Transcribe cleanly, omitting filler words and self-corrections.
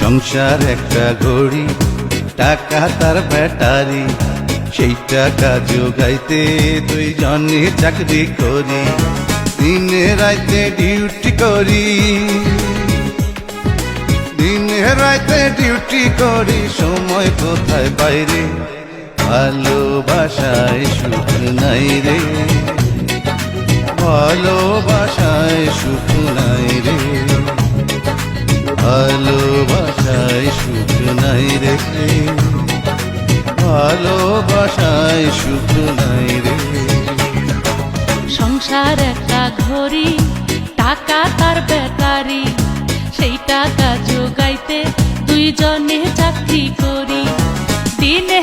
সংসার একটা ঘড়ি, টাকা তার ব্যাটারি, সেই টাকা জোগাইতে দুইজনে চাকরি করি। দিনে রাইতে ডিউটি করি, দিনে রাইতে ডিউটি করি, সময় কোথায় বাইরে। ভালোবাসায় সুখ নাই রে, ভালোবাসায় সুখ নাই রে, ভালোবাসায় সুখ নাই রে, ভালোবাসায় সুখ নাই রে। সংসার একটা ঘড়ি, টাকা তার ব্যাটারি, সেই টাকা জোগাইতে দুইজনে চাকরি করি। দিনে